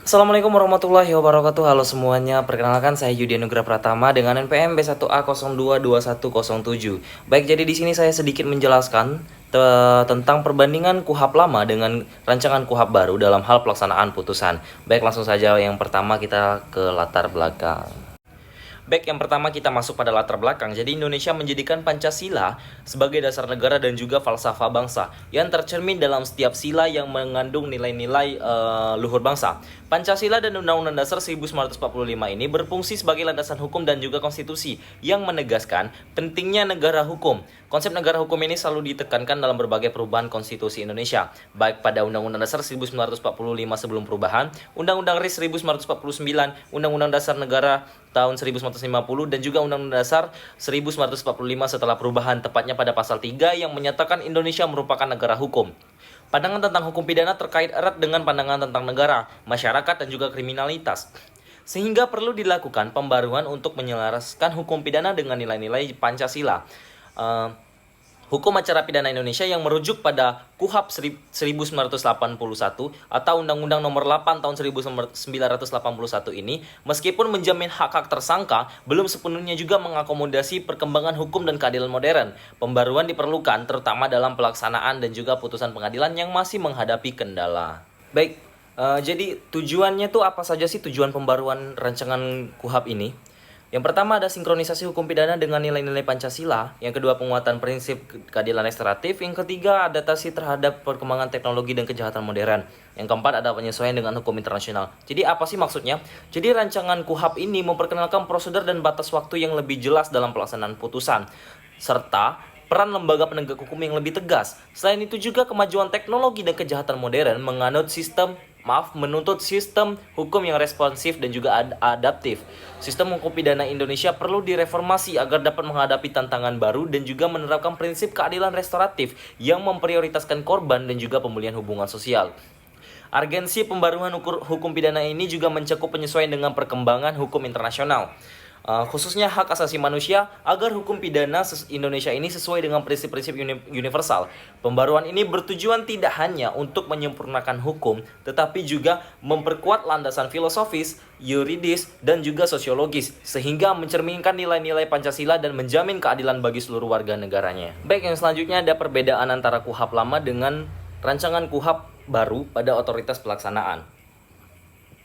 Assalamualaikum warahmatullahi wabarakatuh. Halo semuanya, perkenalkan saya Yudi Anugrah Pratama dengan NPM B1A022107. Baik, jadi di sini saya sedikit menjelaskan tentang perbandingan KUHP lama dengan rancangan KUHP baru dalam hal pelaksanaan putusan. Baik, langsung saja yang pertama kita ke latar belakang. Baik, yang pertama kita masuk pada latar belakang. Jadi Indonesia menjadikan Pancasila sebagai dasar negara dan juga falsafah bangsa yang tercermin dalam setiap sila yang mengandung nilai-nilai luhur bangsa. Pancasila dan Undang-Undang Dasar 1945 ini berfungsi sebagai landasan hukum dan juga konstitusi yang menegaskan pentingnya negara hukum. Konsep negara hukum ini selalu ditekankan dalam berbagai perubahan konstitusi Indonesia, baik pada Undang-Undang Dasar 1945 sebelum perubahan, Undang-Undang RI 1949, Undang-Undang Dasar Negara tahun 1950 dan juga Undang-Undang Dasar 1945 setelah perubahan, tepatnya pada pasal 3 yang menyatakan Indonesia merupakan negara hukum. Pandangan tentang hukum pidana terkait erat dengan pandangan tentang negara, masyarakat dan juga kriminalitas. Sehingga perlu dilakukan pembaruan untuk menyelaraskan hukum pidana dengan nilai-nilai Pancasila. Hukum acara pidana Indonesia yang merujuk pada KUHP 1981 atau Undang-Undang Nomor 8 Tahun 1981 ini, meskipun menjamin hak-hak tersangka, belum sepenuhnya juga mengakomodasi perkembangan hukum dan keadilan modern. Pembaruan diperlukan terutama dalam pelaksanaan dan juga putusan pengadilan yang masih menghadapi kendala. Baik, jadi tujuannya tuh apa saja sih tujuan pembaruan rancangan KUHP ini? Yang pertama ada sinkronisasi hukum pidana dengan nilai-nilai Pancasila. Yang kedua penguatan prinsip keadilan restoratif. Yang ketiga adaptasi terhadap perkembangan teknologi dan kejahatan modern. Yang keempat ada penyesuaian dengan hukum internasional. Jadi apa sih maksudnya? Jadi rancangan KUHP ini memperkenalkan prosedur dan batas waktu yang lebih jelas dalam pelaksanaan putusan, serta peran lembaga penegak hukum yang lebih tegas. Selain itu juga kemajuan teknologi dan kejahatan modern menuntut sistem hukum yang responsif dan juga adaptif. Sistem hukum pidana Indonesia perlu direformasi agar dapat menghadapi tantangan baru dan juga menerapkan prinsip keadilan restoratif yang memprioritaskan korban dan juga pemulihan hubungan sosial. Urgensi pembaruan hukum pidana ini juga mencakup penyesuaian dengan perkembangan hukum internasional, khususnya hak asasi manusia, agar hukum pidana Indonesia ini sesuai dengan prinsip-prinsip universal. Pembaruan ini bertujuan tidak hanya untuk menyempurnakan hukum, tetapi juga memperkuat landasan filosofis, yuridis, dan juga sosiologis, sehingga mencerminkan nilai-nilai Pancasila dan menjamin keadilan bagi seluruh warga negaranya. Baik, yang selanjutnya ada perbedaan antara KUHP lama dengan rancangan KUHP baru pada otoritas pelaksanaan.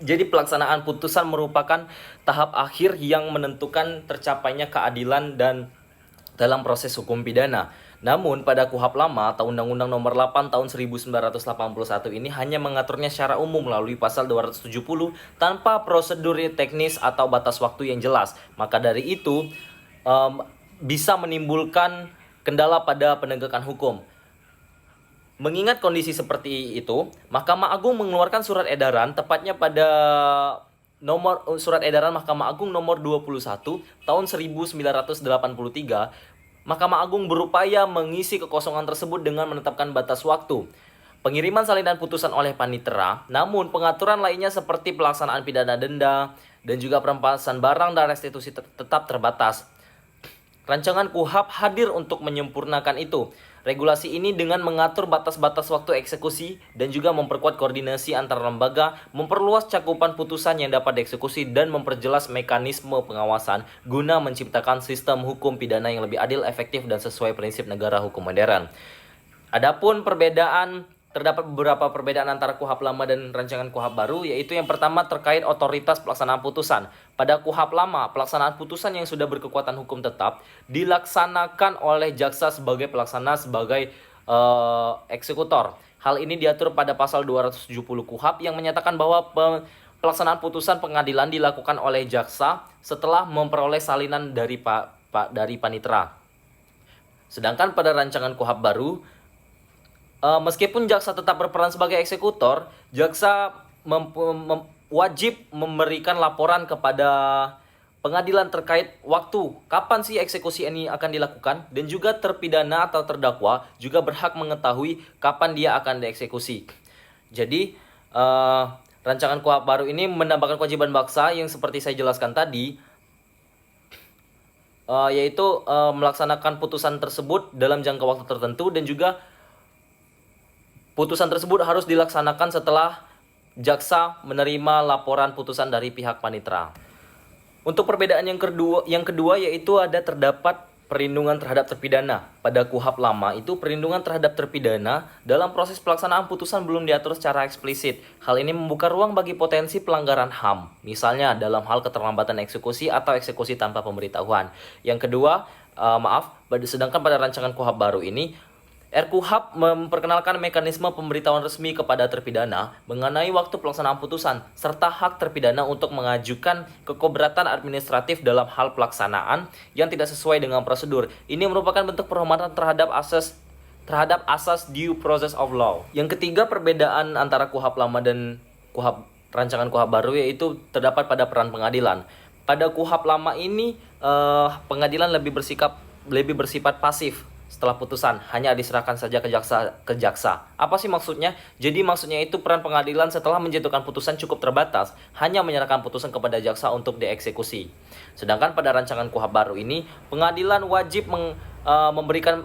Jadi pelaksanaan putusan merupakan tahap akhir yang menentukan tercapainya keadilan dan dalam proses hukum pidana. Namun pada KUHP lama atau Undang-Undang Nomor 8 Tahun 1981 ini hanya mengaturnya secara umum melalui pasal 270 tanpa prosedur teknis atau batas waktu yang jelas. Maka dari itu bisa menimbulkan kendala pada penegakan hukum. Mengingat kondisi seperti itu, Mahkamah Agung mengeluarkan surat edaran tepatnya pada surat edaran Mahkamah Agung nomor 21 tahun 1983. Mahkamah Agung berupaya mengisi kekosongan tersebut dengan menetapkan batas waktu pengiriman salinan putusan oleh panitera, namun pengaturan lainnya seperti pelaksanaan pidana denda dan juga perampasan barang dan restitusi tetap terbatas. Rancangan KUHP hadir untuk menyempurnakan itu. Regulasi ini dengan mengatur batas-batas waktu eksekusi dan juga memperkuat koordinasi antar lembaga, memperluas cakupan putusan yang dapat dieksekusi dan memperjelas mekanisme pengawasan guna menciptakan sistem hukum pidana yang lebih adil, efektif dan sesuai prinsip negara hukum modern. Adapun terdapat beberapa perbedaan antara KUHP lama dan rancangan KUHP baru, yaitu yang pertama terkait otoritas pelaksanaan putusan. Pada KUHP lama, pelaksanaan putusan yang sudah berkekuatan hukum tetap dilaksanakan oleh jaksa sebagai pelaksana sebagai eksekutor. Hal ini diatur pada pasal 270 KUHP yang menyatakan bahwa pelaksanaan putusan pengadilan dilakukan oleh jaksa setelah memperoleh salinan dari panitera. Sedangkan pada rancangan KUHP baru, meskipun jaksa tetap berperan sebagai eksekutor, jaksa wajib memberikan laporan kepada pengadilan terkait waktu kapan sih eksekusi ini akan dilakukan, dan juga terpidana atau terdakwa juga berhak mengetahui kapan dia akan dieksekusi. Jadi rancangan KUHP baru ini menambahkan kewajiban jaksa yang seperti saya jelaskan tadi, yaitu melaksanakan putusan tersebut dalam jangka waktu tertentu, dan juga putusan tersebut harus dilaksanakan setelah jaksa menerima laporan putusan dari pihak panitera. Untuk perbedaan yang kedua yaitu terdapat perlindungan terhadap terpidana. Pada KUHP lama itu perlindungan terhadap terpidana dalam proses pelaksanaan putusan belum diatur secara eksplisit. Hal ini membuka ruang bagi potensi pelanggaran HAM, misalnya dalam hal keterlambatan eksekusi atau eksekusi tanpa pemberitahuan. Yang kedua, sedangkan pada rancangan KUHP baru ini RKUHP memperkenalkan mekanisme pemberitahuan resmi kepada terpidana mengenai waktu pelaksanaan putusan, serta hak terpidana untuk mengajukan kekeberatan administratif dalam hal pelaksanaan yang tidak sesuai dengan prosedur. Ini merupakan bentuk penghormatan terhadap asas due process of law. Yang ketiga, perbedaan antara KUHP lama dan rancangan KUHP baru yaitu terdapat pada peran pengadilan. Pada KUHP lama ini, pengadilan lebih bersifat pasif. Setelah putusan hanya diserahkan saja ke jaksa. Apa sih maksudnya? Jadi maksudnya itu peran pengadilan setelah menjatuhkan putusan cukup terbatas, hanya menyerahkan putusan kepada jaksa untuk dieksekusi. Sedangkan pada rancangan KUHP baru ini, pengadilan wajib memberikan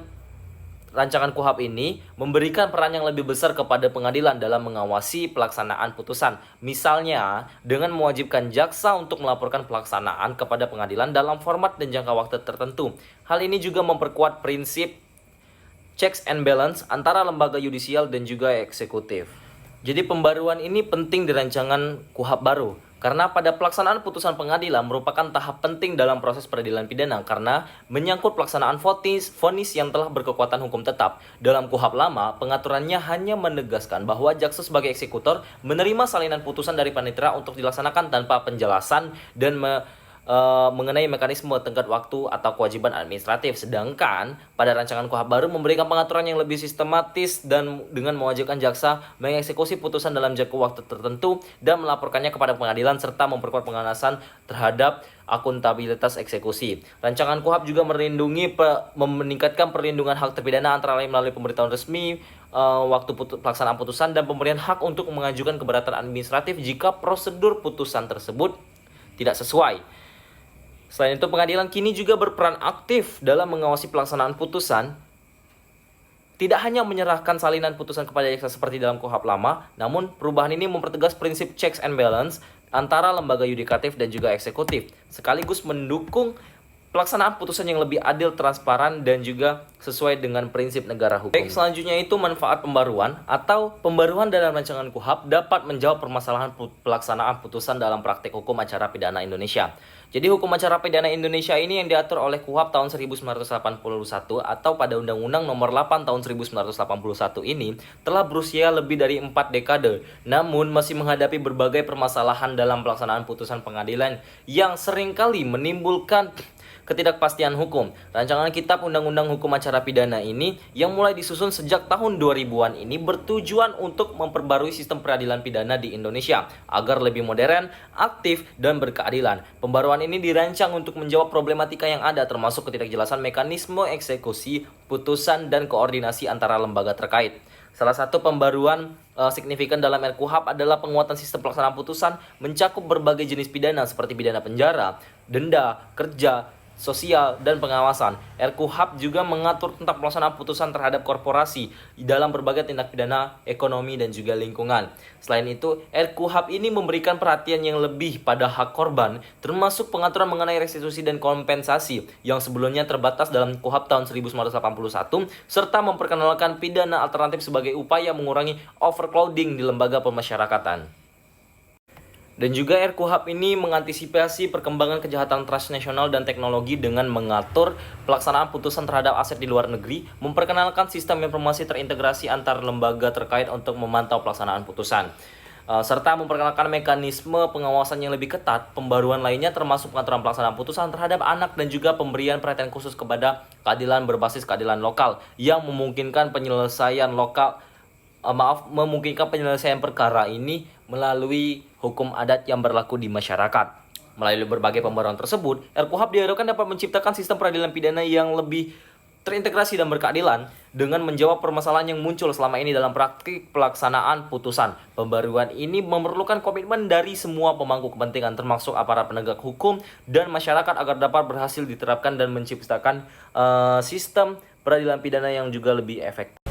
peran yang lebih besar kepada pengadilan dalam mengawasi pelaksanaan putusan. Misalnya, dengan mewajibkan jaksa untuk melaporkan pelaksanaan kepada pengadilan dalam format dan jangka waktu tertentu. Hal ini juga memperkuat prinsip checks and balance antara lembaga yudisial dan juga eksekutif. Jadi pembaruan ini penting di rancangan KUHP baru. Karena pada pelaksanaan putusan pengadilan merupakan tahap penting dalam proses peradilan pidana karena menyangkut pelaksanaan vonis yang telah berkekuatan hukum tetap. Dalam KUHP lama, pengaturannya hanya menegaskan bahwa jaksa sebagai eksekutor menerima salinan putusan dari panitera untuk dilaksanakan tanpa penjelasan dan mengenai mekanisme tenggat waktu atau kewajiban administratif. Sedangkan pada rancangan KUHP baru memberikan pengaturan yang lebih sistematis dan dengan mewajibkan jaksa mengeksekusi putusan dalam jangka waktu tertentu dan melaporkannya kepada pengadilan serta memperkuat pengawasan terhadap akuntabilitas eksekusi. Rancangan KUHP juga meningkatkan perlindungan hak terpidana antara lain melalui pemberitahuan resmi waktu pelaksanaan putusan dan pemberian hak untuk mengajukan keberatan administratif jika prosedur putusan tersebut tidak sesuai. Selain itu, pengadilan kini juga berperan aktif dalam mengawasi pelaksanaan putusan. Tidak hanya menyerahkan salinan putusan kepada jaksa seperti dalam KUHP lama, namun perubahan ini mempertegas prinsip checks and balance antara lembaga yudikatif dan juga eksekutif, sekaligus mendukung pelaksanaan putusan yang lebih adil, transparan, dan juga sesuai dengan prinsip negara hukum. Baik, selanjutnya itu manfaat pembaruan atau pembaruan dalam rancangan KUHP dapat menjawab permasalahan pelaksanaan putusan dalam praktik hukum acara pidana Indonesia. Jadi hukum acara pidana Indonesia ini yang diatur oleh KUHP tahun 1981 atau pada Undang-Undang Nomor 8 tahun 1981 ini telah berusia lebih dari 4 dekade, namun masih menghadapi berbagai permasalahan dalam pelaksanaan putusan pengadilan yang seringkali menimbulkan ketidakpastian hukum. Rancangan Kitab Undang-Undang Hukum Acara Pidana ini yang mulai disusun sejak tahun 2000-an ini bertujuan untuk memperbarui sistem peradilan pidana di Indonesia agar lebih modern, aktif, dan berkeadilan. Pembaruan ini dirancang untuk menjawab problematika yang ada termasuk ketidakjelasan mekanisme eksekusi, putusan, dan koordinasi antara lembaga terkait. Salah satu pembaruan signifikan dalam RKUHP adalah penguatan sistem pelaksanaan putusan mencakup berbagai jenis pidana seperti pidana penjara, denda, kerja, sosial, dan pengawasan. RKUHP juga mengatur tentang pelaksanaan putusan terhadap korporasi dalam berbagai tindak pidana ekonomi dan juga lingkungan. Selain itu, RKUHP ini memberikan perhatian yang lebih pada hak korban, termasuk pengaturan mengenai restitusi dan kompensasi yang sebelumnya terbatas dalam KUHP tahun 1981, serta memperkenalkan pidana alternatif sebagai upaya mengurangi overcrowding di lembaga pemasyarakatan. Dan juga RKUHP ini mengantisipasi perkembangan kejahatan transnasional dan teknologi dengan mengatur pelaksanaan putusan terhadap aset di luar negeri, memperkenalkan sistem informasi terintegrasi antar lembaga terkait untuk memantau pelaksanaan putusan, serta memperkenalkan mekanisme pengawasan yang lebih ketat. Pembaruan lainnya termasuk pengaturan pelaksanaan putusan terhadap anak dan juga pemberian perhatian khusus kepada keadilan berbasis keadilan lokal yang memungkinkan penyelesaian perkara ini melalui hukum adat yang berlaku di masyarakat. Melalui berbagai pembaruan tersebut, RKUHP diharapkan dapat menciptakan sistem peradilan pidana yang lebih terintegrasi dan berkeadilan dengan menjawab permasalahan yang muncul selama ini dalam praktik pelaksanaan putusan. Pembaruan ini memerlukan komitmen dari semua pemangku kepentingan termasuk aparat penegak hukum dan masyarakat agar dapat berhasil diterapkan dan menciptakan sistem peradilan pidana yang juga lebih efektif.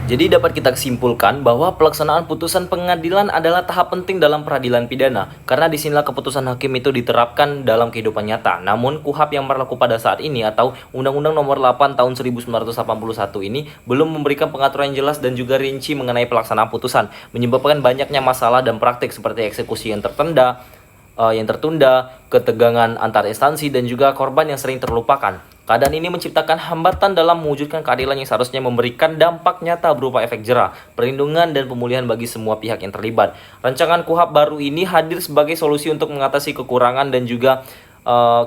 Jadi dapat kita simpulkan bahwa pelaksanaan putusan pengadilan adalah tahap penting dalam peradilan pidana, karena disinilah keputusan hakim itu diterapkan dalam kehidupan nyata. Namun KUHP yang berlaku pada saat ini atau Undang-Undang Nomor 8 Tahun 1981 ini belum memberikan pengaturan yang jelas dan juga rinci mengenai pelaksanaan putusan, menyebabkan banyaknya masalah dan praktik seperti eksekusi yang tertunda, ketegangan antar instansi, dan juga korban yang sering terlupakan. Keadaan ini menciptakan hambatan dalam mewujudkan keadilan yang seharusnya memberikan dampak nyata berupa efek jera, perlindungan, dan pemulihan bagi semua pihak yang terlibat. Rancangan KUHP baru ini hadir sebagai solusi untuk mengatasi kekurangan dan juga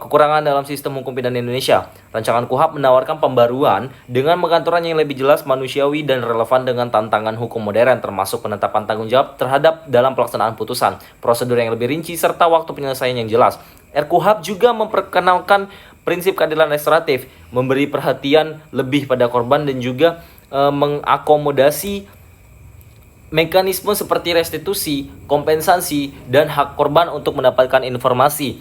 kekurangan dalam sistem hukum pidana Indonesia. Rancangan KUHP menawarkan pembaruan dengan pengaturan yang lebih jelas, manusiawi, dan relevan dengan tantangan hukum modern, termasuk penetapan tanggung jawab terhadap dalam pelaksanaan putusan, prosedur yang lebih rinci, serta waktu penyelesaian yang jelas. RKUHP juga memperkenalkan prinsip keadilan restoratif, memberi perhatian lebih pada korban dan juga mengakomodasi mekanisme seperti restitusi, kompensasi, dan hak korban untuk mendapatkan informasi.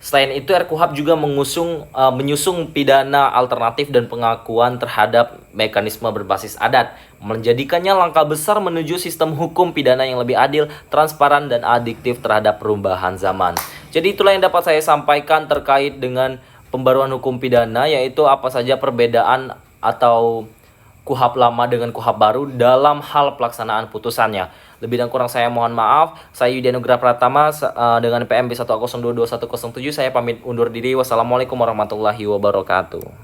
Selain itu, RKUHP juga menyusung pidana alternatif dan pengakuan terhadap mekanisme berbasis adat, menjadikannya langkah besar menuju sistem hukum pidana yang lebih adil, transparan, dan adiktif terhadap perubahan zaman. Jadi itulah yang dapat saya sampaikan terkait dengan pembaruan hukum pidana, yaitu apa saja perbedaan atau KUHP lama dengan KUHP baru dalam hal pelaksanaan putusannya. Lebih dan kurang saya mohon maaf. Saya Yudi Anugrah Pratama dengan PMB 1022107. Saya pamit undur diri. Wassalamualaikum warahmatullahi wabarakatuh.